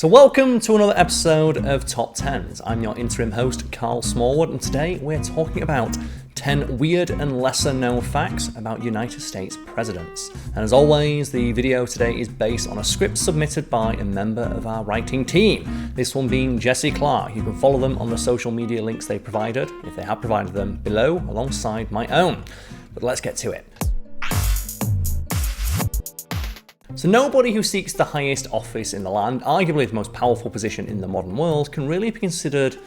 So welcome to another episode of TopTenz. I'm your interim host, Karl Smallwood, and today we're talking about 10 weird and lesser known facts about United States presidents. And as always, the video today is based on a script submitted by a member of our writing team. This one being Jesse Clark. You can follow them on the social media links they provided, if they have provided them, below alongside my own. But let's get to it. So nobody who seeks the highest office in the land, arguably the most powerful position in the modern world, can really be considered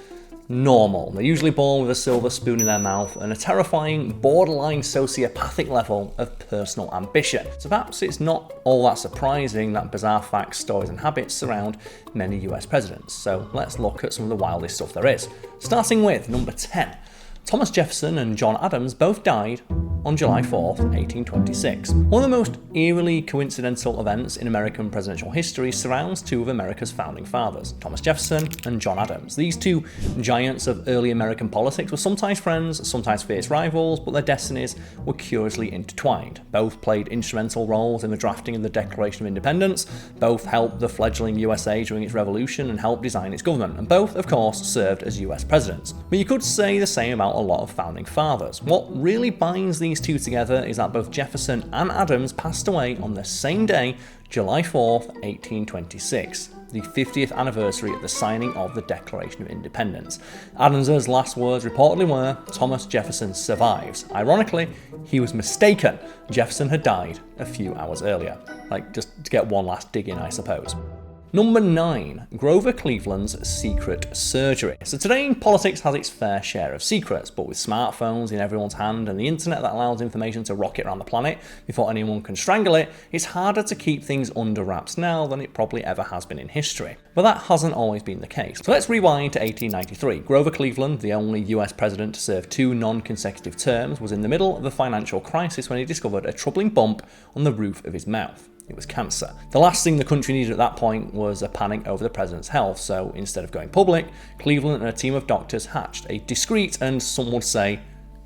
normal. They're usually born with a silver spoon in their mouth and a terrifying, borderline sociopathic level of personal ambition. So perhaps it's not all that surprising that bizarre facts, stories and habits surround many US presidents. So let's look at some of the wildest stuff there is. Starting with number 10. Thomas Jefferson and John Adams both died on July 4th, 1826. One of the most eerily coincidental events in American presidential history surrounds two of America's founding fathers, Thomas Jefferson and John Adams. These two giants of early American politics were sometimes friends, sometimes fierce rivals, but their destinies were curiously intertwined. Both played instrumental roles in the drafting of the Declaration of Independence, both helped the fledgling USA during its revolution and helped design its government, and both, of course, served as US presidents. But you could say the same about a lot of founding fathers. What really binds these two together is that both Jefferson and Adams passed away on the same day, July 4th, 1826, the 50th anniversary of the signing of the Declaration of Independence. Adams's last words reportedly were, "Thomas Jefferson survives." Ironically, he was mistaken. Jefferson had died a few hours earlier. Just to get one last dig in, I suppose. Number 9, Grover Cleveland's secret surgery. So today, politics has its fair share of secrets, but with smartphones in everyone's hand and the internet that allows information to rocket around the planet before anyone can strangle it, it's harder to keep things under wraps now than it probably ever has been in history. But that hasn't always been the case. So let's rewind to 1893. Grover Cleveland, the only US president to serve 2 non-consecutive terms, was in the middle of a financial crisis when he discovered a troubling bump on the roof of his mouth. It was cancer. The last thing the country needed at that point was a panic over the president's health, so instead of going public, Cleveland and a team of doctors hatched a discreet and, some would say,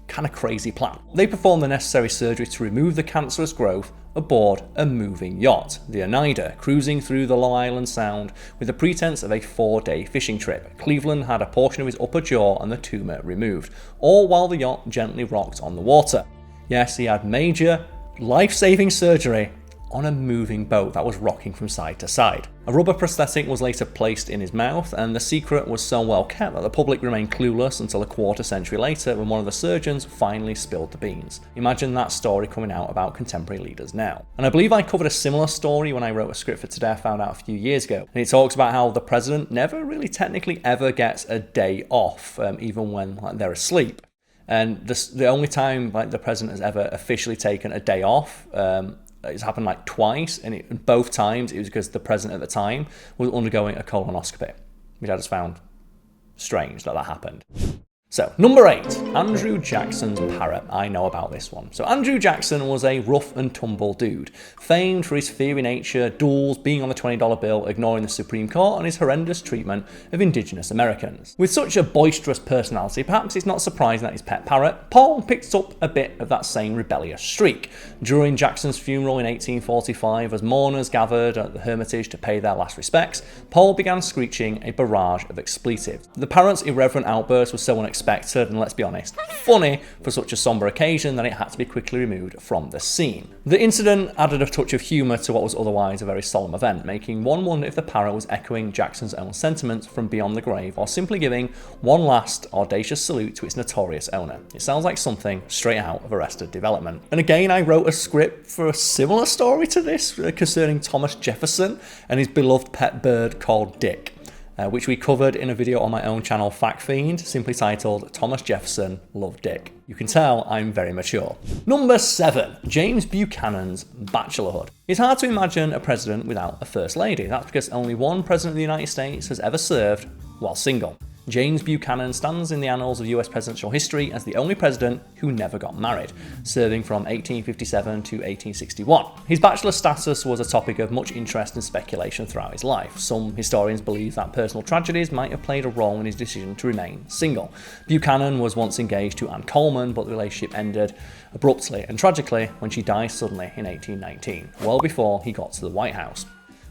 kind of crazy plan. They performed the necessary surgery to remove the cancerous growth aboard a moving yacht, the Oneida, cruising through the Long Island Sound with the pretense of a 4-day fishing trip. Cleveland had a portion of his upper jaw and the tumor removed, all while the yacht gently rocked on the water. Yes, he had major, life-saving surgery on a moving boat that was rocking from side to side. A rubber prosthetic was later placed in his mouth, and the secret was so well kept that the public remained clueless until a quarter century later when one of the surgeons finally spilled the beans. Imagine that story coming out about contemporary leaders now. And I believe I covered a similar story when I wrote a script for today I found out a few years ago. And it talks about how the president never really technically ever gets a day off, even when they're asleep. And the only time the president has ever officially taken a day off, it's happened twice, and both times it was because the president at the time was undergoing a colonoscopy, which I just found strange that happened. So, number 8, Andrew Jackson's Parrot. I know about this one. So, Andrew Jackson was a rough and tumble dude, famed for his fiery nature, duels, being on the $20 bill, ignoring the Supreme Court, and his horrendous treatment of indigenous Americans. With such a boisterous personality, perhaps it's not surprising that his pet parrot, Paul, picked up a bit of that same rebellious streak. During Jackson's funeral in 1845, as mourners gathered at the Hermitage to pay their last respects, Paul began screeching a barrage of expletives. The parrot's irreverent outburst was so unexpected and, let's be honest, funny for such a somber occasion that it had to be quickly removed from the scene. The incident added a touch of humour to what was otherwise a very solemn event, making one wonder if the parrot was echoing Jackson's own sentiments from beyond the grave or simply giving one last audacious salute to its notorious owner. It sounds like something straight out of Arrested Development. And again, I wrote a script for a similar story to this concerning Thomas Jefferson and his beloved pet bird called Dick, which we covered in a video on my own channel, Fact Fiend, simply titled Thomas Jefferson Loved Dick. You can tell I'm very mature. Number 7, James Buchanan's Bachelorhood. It's hard to imagine a president without a first lady. That's because only one president of the United States has ever served while single. James Buchanan stands in the annals of US presidential history as the only president who never got married, serving from 1857 to 1861. His bachelor status was a topic of much interest and speculation throughout his life. Some historians believe that personal tragedies might have played a role in his decision to remain single. Buchanan was once engaged to Ann Coleman, but the relationship ended abruptly and tragically when she died suddenly in 1819, well before he got to the White House.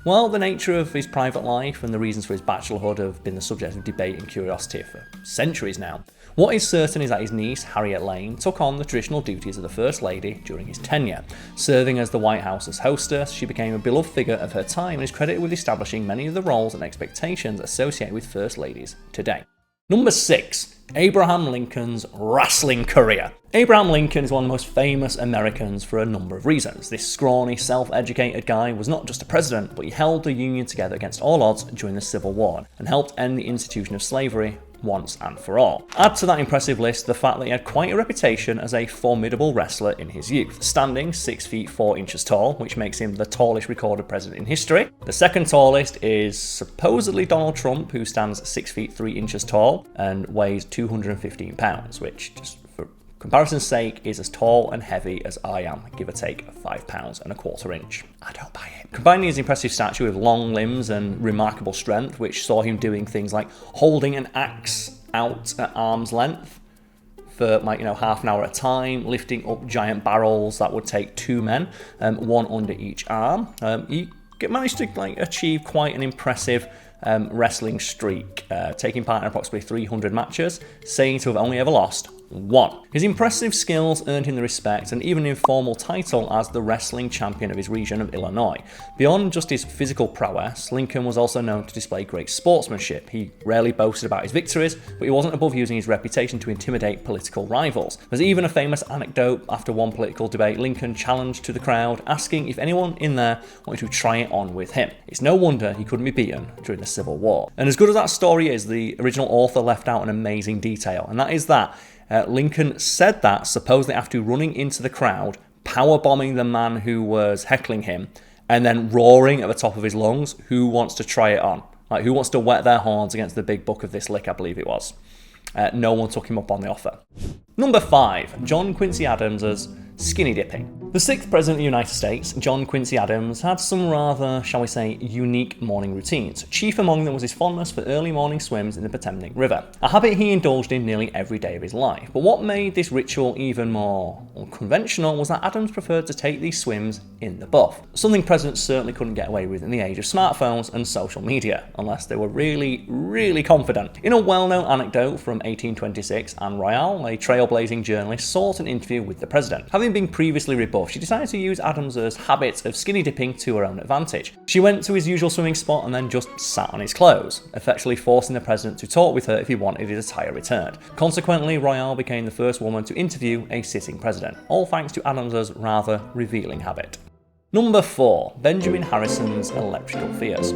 While the nature of his private life and the reasons for his bachelorhood have been the subject of debate and curiosity for centuries now, what is certain is that his niece, Harriet Lane, took on the traditional duties of the First Lady during his tenure. Serving as the White House's hostess, she became a beloved figure of her time and is credited with establishing many of the roles and expectations associated with First Ladies today. Number 6. Abraham Lincoln's wrestling career. Abraham Lincoln is one of the most famous Americans for a number of reasons. This scrawny, self-educated guy was not just a president, but he held the Union together against all odds during the Civil War and helped end the institution of slavery once and for all. Add to that impressive list the fact that he had quite a reputation as a formidable wrestler in his youth, standing 6 feet 4 inches tall, which makes him the tallest recorded president in history. The second tallest is supposedly Donald Trump, who stands 6 feet 3 inches tall and weighs 215 pounds, which, just for comparison's sake, is as tall and heavy as I am, give or take 5 pounds and a quarter inch. I don't buy it. Combining his impressive stature with long limbs and remarkable strength, which saw him doing things like holding an axe out at arm's length for half an hour at a time, lifting up giant barrels that would take 2 men, one under each arm. He managed to achieve quite an impressive wrestling streak, taking part in approximately 300 matches, saying to have only ever lost 1. His impressive skills earned him the respect and even an informal title as the wrestling champion of his region of Illinois. Beyond just his physical prowess, Lincoln was also known to display great sportsmanship. He rarely boasted about his victories, but he wasn't above using his reputation to intimidate political rivals. There's even a famous anecdote after one political debate Lincoln challenged to the crowd, asking if anyone in there wanted to try it on with him. It's no wonder he couldn't be beaten during the Civil War. And as good as that story is, the original author left out an amazing detail, and that is that Lincoln said that supposedly after running into the crowd, powerbombing the man who was heckling him, and then roaring at the top of his lungs, "Who wants to try it on?" Who wants to wet their horns against the big buck of this lick, I believe it was. No one took him up on the offer. Number 5. John Quincy Adams's skinny dipping. The 6th President of the United States, John Quincy Adams, had some rather, shall we say, unique morning routines. Chief among them was his fondness for early morning swims in the Potomac River, a habit he indulged in nearly every day of his life. But what made this ritual even more unconventional was that Adams preferred to take these swims in the buff, something presidents certainly couldn't get away with in the age of smartphones and social media, unless they were really, really confident. In a well-known anecdote from 1826, Anne Royal, a trailblazing journalist, sought an interview with the president. Having been previously rebuffed, she decided to use Adams's habit of skinny dipping to her own advantage. She went to his usual swimming spot and then just sat on his clothes, effectively forcing the president to talk with her if he wanted his attire returned. Consequently, Royal became the first woman to interview a sitting president, all thanks to Adams's rather revealing habit. Number 4. Benjamin Harrison's electrical fears.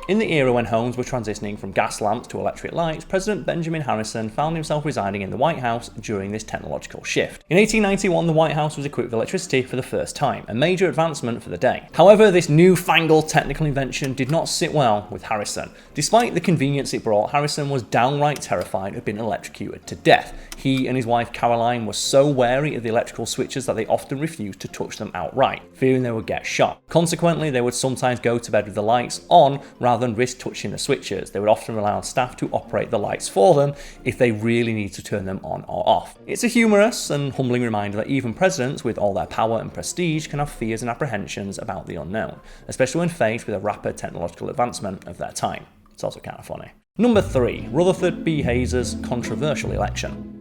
In the era when homes were transitioning from gas lamps to electric lights, President Benjamin Harrison found himself residing in the White House during this technological shift. In 1891, the White House was equipped with electricity for the first time, a major advancement for the day. However, this newfangled technical invention did not sit well with Harrison. Despite the convenience it brought, Harrison was downright terrified of being electrocuted to death. He and his wife Caroline were so wary of the electrical switches that they often refused to touch them outright, fearing they would get shot. Consequently, they would sometimes go to bed with the lights on rather than risk touching the switches. They would often rely on staff to operate the lights for them if they really need to turn them on or off. It's a humorous and humbling reminder that even presidents with all their power and prestige can have fears and apprehensions about the unknown, especially when faced with a rapid technological advancement of their time. It's also kind of funny. Number 3. Rutherford B. Hayes's controversial election.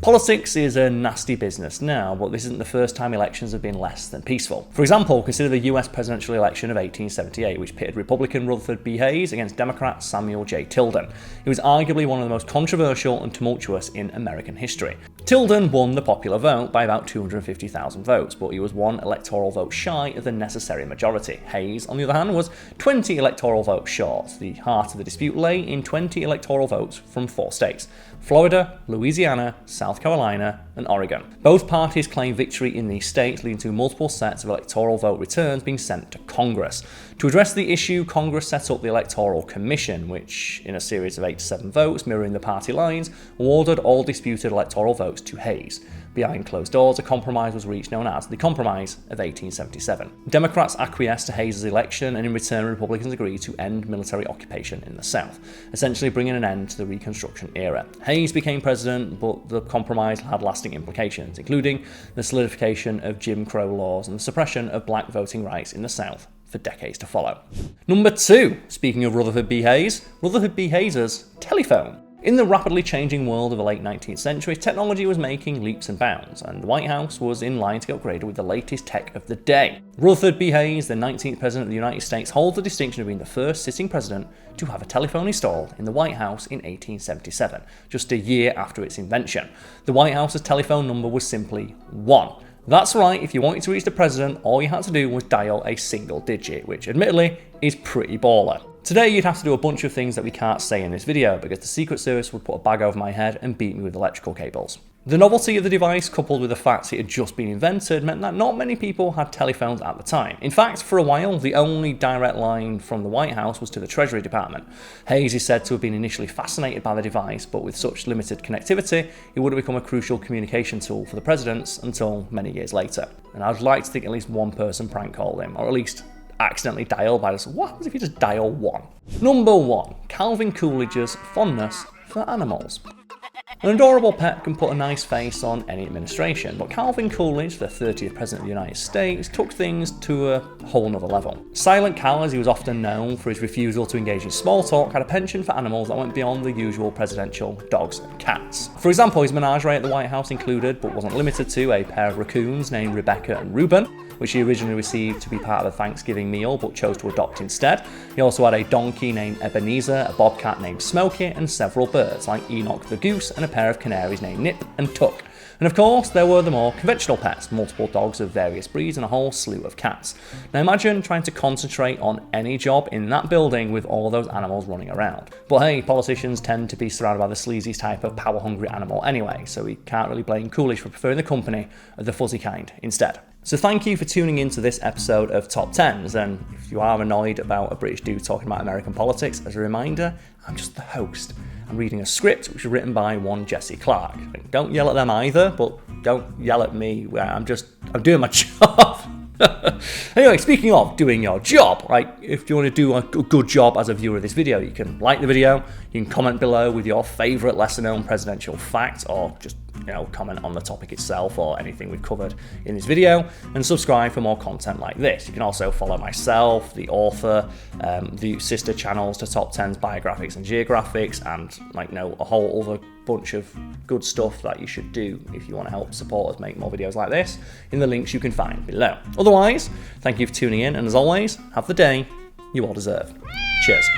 Politics is a nasty business now, but this isn't the first time elections have been less than peaceful. For example, consider the US presidential election of 1878, which pitted Republican Rutherford B. Hayes against Democrat Samuel J. Tilden. He was arguably one of the most controversial and tumultuous in American history. Tilden won the popular vote by about 250,000 votes, but he was 1 electoral vote shy of the necessary majority. Hayes, on the other hand, was 20 electoral votes short. The heart of the dispute lay in 20 electoral votes from 4 states: Florida, Louisiana, South Carolina, and Oregon. Both parties claimed victory in these states, leading to multiple sets of electoral vote returns being sent to Congress. To address the issue, Congress set up the Electoral Commission, which, in a series of 8 to 7 votes mirroring the party lines, awarded all disputed electoral votes to Hayes. Behind closed doors, a compromise was reached known as the Compromise of 1877. Democrats acquiesced to Hayes' election, and in return Republicans agreed to end military occupation in the South, essentially bringing an end to the Reconstruction era. Hayes became president, but the compromise had lasting implications, including the solidification of Jim Crow laws and the suppression of black voting rights in the South for decades to follow. Number 2, speaking of Rutherford B. Hayes's telephone. In the rapidly changing world of the late 19th century, technology was making leaps and bounds, and the White House was in line to get upgraded with the latest tech of the day. Rutherford B. Hayes, the 19th President of the United States, holds the distinction of being the first sitting president to have a telephone installed in the White House in 1877, just a year after its invention. The White House's telephone number was simply 1. That's right, if you wanted to reach the president, all you had to do was dial a single digit, which admittedly is pretty baller. Today you'd have to do a bunch of things that we can't say in this video because the Secret Service would put a bag over my head and beat me with electrical cables. The novelty of the device, coupled with the fact it had just been invented, meant that not many people had telephones at the time. In fact, for a while, the only direct line from the White House was to the Treasury Department. Hayes is said to have been initially fascinated by the device, but with such limited connectivity, it would have become a crucial communication tool for the presidents until many years later. And I'd like to think at least one person prank called him, or at least accidentally dial by just, what happens if you just dial 1? Number 1, Calvin Coolidge's fondness for animals. An adorable pet can put a nice face on any administration, but Calvin Coolidge, the 30th President of the United States, took things to a whole nother level. Silent Cal, as he was often known for his refusal to engage in small talk, had a penchant for animals that went beyond the usual presidential dogs and cats. For example, his menagerie at the White House included, but wasn't limited to, a pair of raccoons named Rebecca and Reuben, which he originally received to be part of a Thanksgiving meal but chose to adopt instead. He also had a donkey named Ebenezer, a bobcat named Smokey, and several birds like Enoch the goose and a pair of canaries named Nip and Tuck. And of course, there were the more conventional pets, multiple dogs of various breeds and a whole slew of cats. Now imagine trying to concentrate on any job in that building with all those animals running around. But hey, politicians tend to be surrounded by the sleaziest type of power-hungry animal anyway, so we can't really blame Coolidge for preferring the company of the fuzzy kind instead. So thank you for tuning in to this episode of TopTenz, and if you are annoyed about a British dude talking about American politics, as a reminder, I'm just the host. I'm reading a script which was written by one Jesse Clark. Don't yell at them either, but don't yell at me where I'm doing my job. Anyway, speaking of doing your job, right? If you want to do a good job as a viewer of this video, you can like the video, you can comment below with your favourite lesser-known presidential fact, or just comment on the topic itself or anything we've covered in this video, and subscribe for more content like this. You can also follow myself, the author, the sister channels to TopTenz Biographics and Geographics, and a whole other bunch of good stuff that you should do if you want to help support us make more videos like this in the links you can find below. Otherwise, thank you for tuning in, and as always, have the day you all deserve. Cheers.